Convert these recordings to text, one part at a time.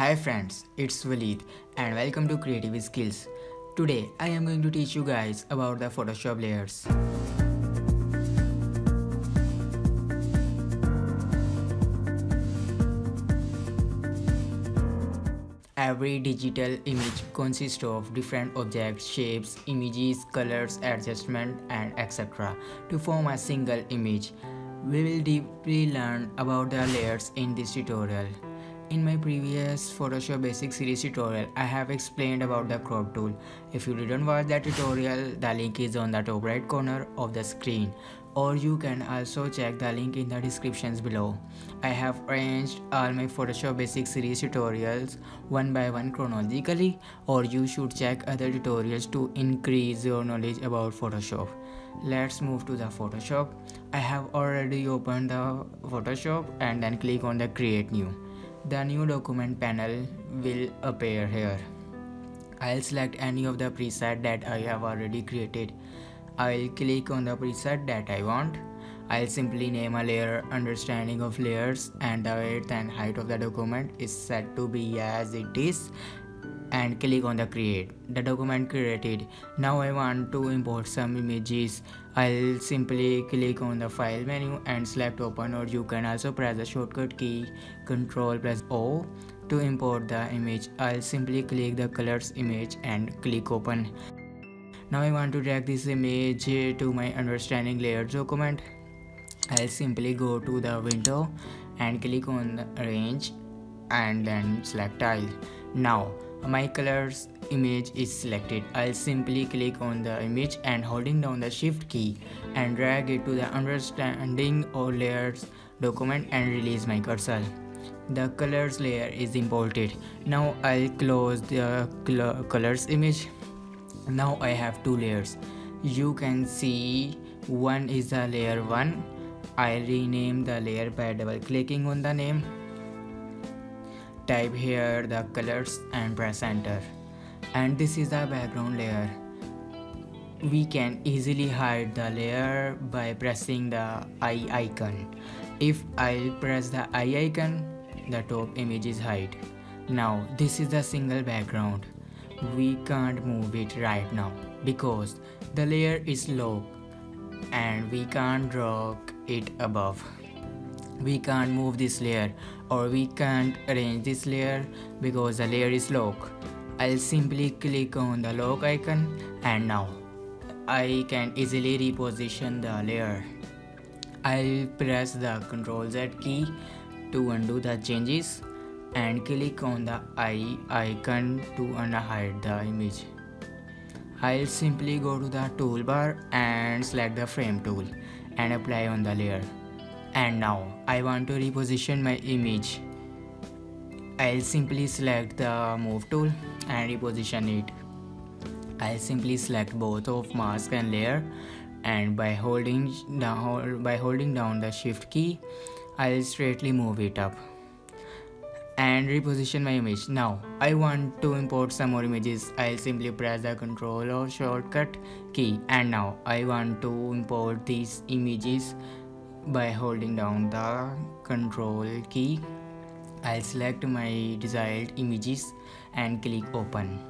Hi friends, it's Walid and welcome to Creative Skills. Today I am going to teach you guys about the Photoshop layers. Every digital image consists of different objects, shapes, images, colors, adjustment and etc. to form a single image. We will deeply learn about the layers in this tutorial. In my previous Photoshop Basic Series tutorial, I have explained about the crop tool. If you didn't watch that tutorial, the link is on the top right corner of the screen, or you can also check the link in the descriptions below. I have arranged all my Photoshop Basic Series tutorials one by one chronologically, or you should check other tutorials to increase your knowledge about Photoshop. Let's move to the Photoshop. I have already opened the Photoshop and then click on the Create New. The new document panel will appear here. I'll select any of the preset that I have already created. I'll click on the preset that I want. I'll simply name a layer understanding of layers, and the width and height of the document is set to be as it is, and click on the create. The document created. Now I want to import some images. I'll simply click on the file menu and select open, or you can also press the shortcut key Ctrl plus O to import the image. I'll simply click the colors image and click open. Now I want to drag this image to my understanding layers document. I'll simply go to the window and click on the arrange and then select tile. Now my colors image is selected. I'll simply click on the image and holding down the shift key and drag it to the understanding or layers document and release my cursor. The colors layer is imported. Now I'll close the colors image. Now I have two layers. You can see one is the layer 1. I rename the layer by double clicking on the name. Type here the colors and press enter. And this is the background layer. We can easily hide the layer by pressing the eye icon. If I press the eye icon, the top image is hide. Now this is the single background. We can't move it right now because the layer is low and we can't drag it above. We can't move this layer, or we can't arrange this layer because the layer is lock. I'll simply click on the lock icon and now I can easily reposition the layer. I'll press the Ctrl Z key to undo the changes and click on the eye icon to unhide the image. I'll simply go to the toolbar and select the frame tool and apply on the layer. And now I want to reposition my image. I'll simply select the move tool and reposition it. I'll simply select both of mask and layer, and by holding down the shift key, I'll straightly move it up and reposition my image. Now I want to import some more images. I'll simply press the Ctrl or shortcut key, and now I want to import these images by holding down the Ctrl key. I'll select my desired images and click open.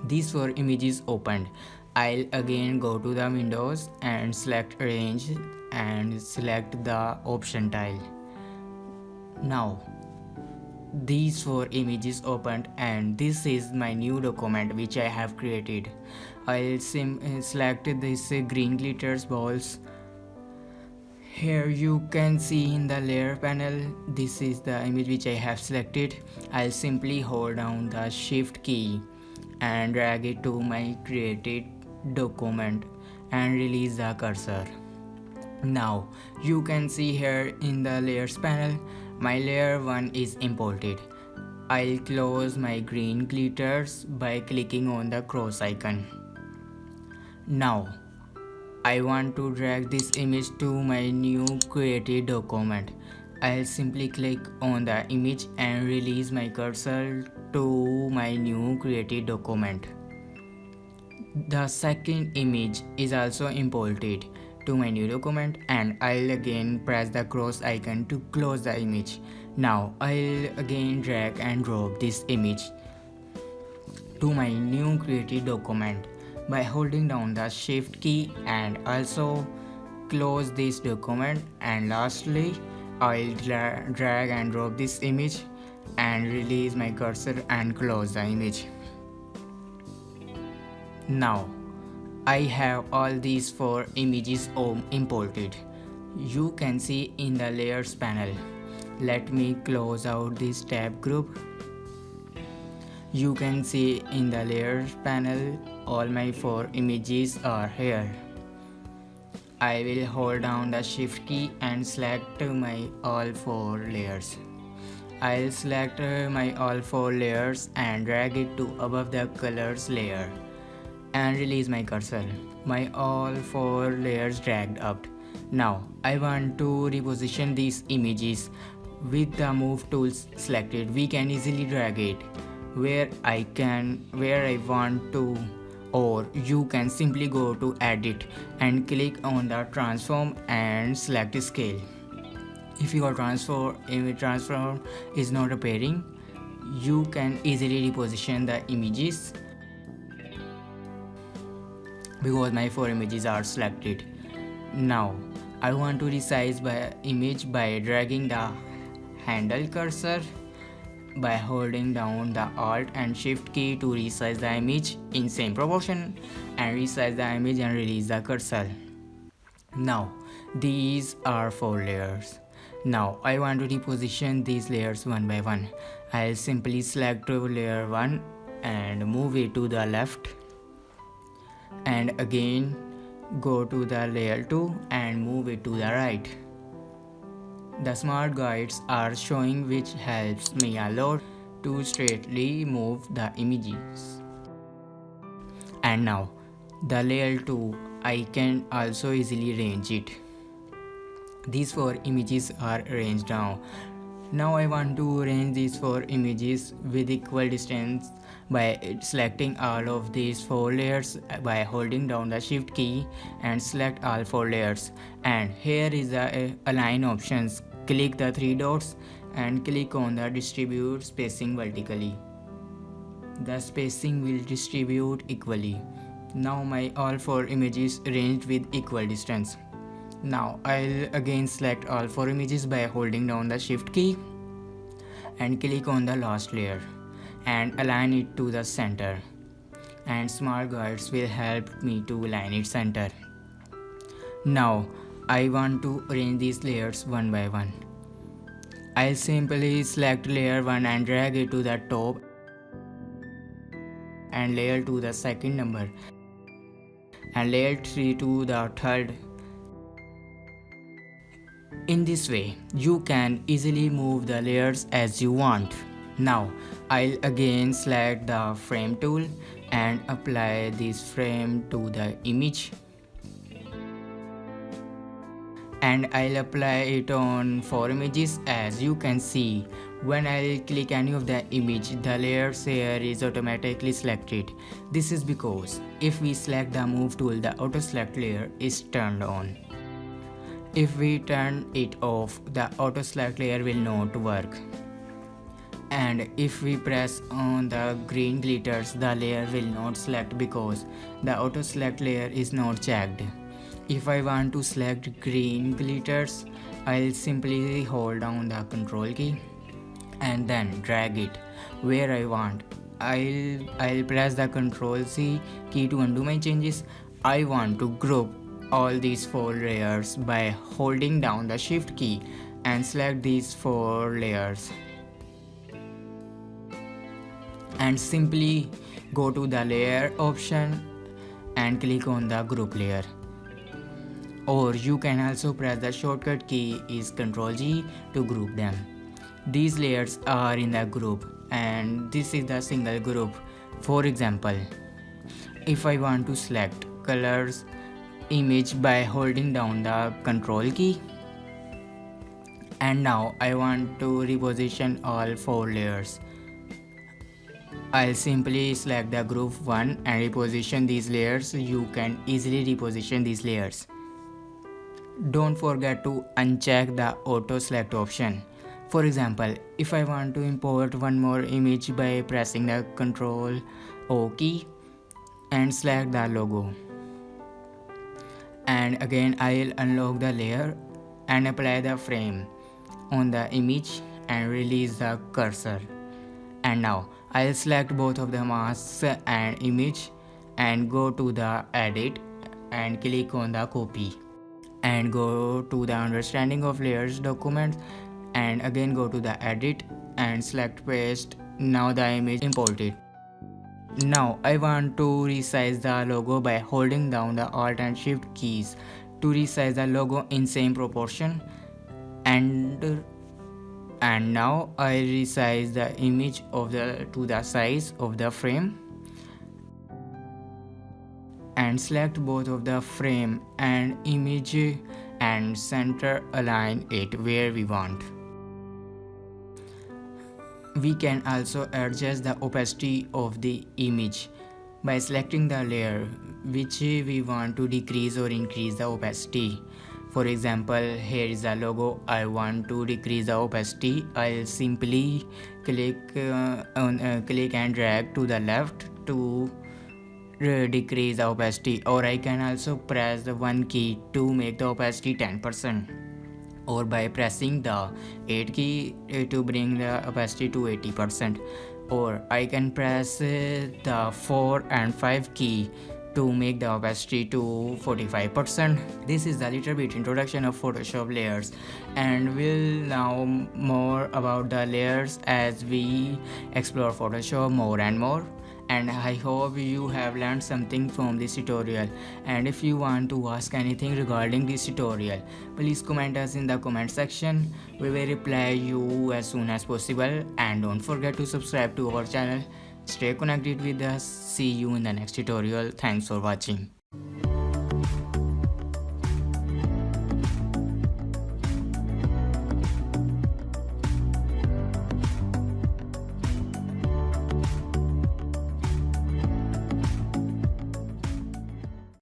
These 4 images opened. I'll again go to the windows and select arrange and select the option tile. Now these 4 images opened, and this is my new document which I have created. I'll select this green glitters balls. Here you can see in the layer panel, this is the image which I have selected. I'll simply hold down the shift key and drag it to my created document and release the cursor. Now you can see here in the layers panel, my layer 1 is imported. I'll close my green glitters by clicking on the cross icon. Now I want to drag this image to my new created document. I'll simply click on the image and release my cursor to my new created document. The second image is also imported to my new document, and I'll again press the cross icon to close the image. Now I'll again drag and drop this image to my new created document by holding down the shift key and also close this document, and lastly I'll drag and drop this image and release my cursor and close the image. Now I have all these 4 images imported. You can see in the layers panel. Let me close out this tab group. You can see in the layers panel all my 4 images are here. I will hold down the shift key and select my all 4 layers. I'll select my all 4 layers and drag it to above the colors layer and release my cursor. My all 4 layers dragged up. Now I want to reposition these images. With the move tools selected, we can easily drag it where I want to, or you can simply go to edit and click on the transform and select scale. If your transform is not appearing, you can easily reposition the images because my 4 images are selected. Now I want to resize my image by dragging the handle cursor by holding down the Alt and Shift key to resize the image in same proportion and resize the image and release the cursor. Now these are 4 layers. Now I want to reposition these layers one by one. I'll simply select layer 1 and move it to the left, and again go to the layer 2 and move it to the right. The smart guides are showing, which helps me a lot to straightly move the images. And now the layer 2, I can also easily arrange it. These 4 images are arranged now. Now I want to arrange these 4 images with equal distance by selecting all of these 4 layers by holding down the shift key and select all 4 layers, and here is the align options. Click the 3 dots and click on the distribute spacing vertically. The spacing will distribute equally. Now my all 4 images arranged with equal distance. Now I'll again select all 4 images by holding down the shift key and click on the last layer and align it to the center, and smart guides will help me to align it center. Now I want to arrange these layers one by one. I'll simply select layer 1 and drag it to the top and layer to the second number and layer 3 to the third. In this way, you can easily move the layers as you want. Now, I'll again select the frame tool and apply this frame to the image. And I'll apply it on 4 images. As you can see, when I'll click any of the image, the layers here is automatically selected. This is because if we select the move tool, the auto select layer is turned on. If we turn it off, the auto select layer will not work. And if we press on the green glitters, the layer will not select because the auto select layer is not checked. If I want to select green glitters, I'll simply hold down the control key and then drag it where I want. I'll press the control C key to undo my changes. I want to group all these 4 layers by holding down the shift key and select these 4 layers and simply go to the layer option and click on the group layer, or you can also press the shortcut key is Ctrl G to group them. These layers are in the group and this is the single group. For example, if I want to select colors image by holding down the control key, and now I want to reposition all 4 layers, I'll simply select the group 1 and reposition these layers. You can easily reposition these layers. Don't forget to uncheck the auto select option. For example, if I want to import one more image by pressing the Ctrl O key and select the logo, and again I'll unlock the layer and apply the frame on the image and release the cursor. And now I'll select both of the masks and image and go to the edit and click on the copy and go to the understanding of layers document and again go to the edit and select paste. Now the image imported. Now I want to resize the logo by holding down the Alt and Shift keys to resize the logo in same proportion, and now I resize the image of the to the size of the frame and select both of the frame and image and center align it where we want. We can also adjust the opacity of the image by selecting the layer which we want to decrease or increase the opacity. For example, here is the logo. I want to decrease the opacity. I'll simply click and drag to the left to decrease the opacity, or I can also press the one key to make the opacity 10%, or by pressing the 8 key to bring the opacity to 80%, or I can press the 4 and 5 key to make the opacity to 45%. This is the little bit introduction of Photoshop layers, and we'll now more about the layers as we explore Photoshop more and more. And I hope you have learned something from this tutorial, and if you want to ask anything regarding this tutorial, please comment us in the comment section. We will reply you as soon as possible, and don't forget to subscribe to our channel. Stay connected with us. See you in the next tutorial. Thanks for watching.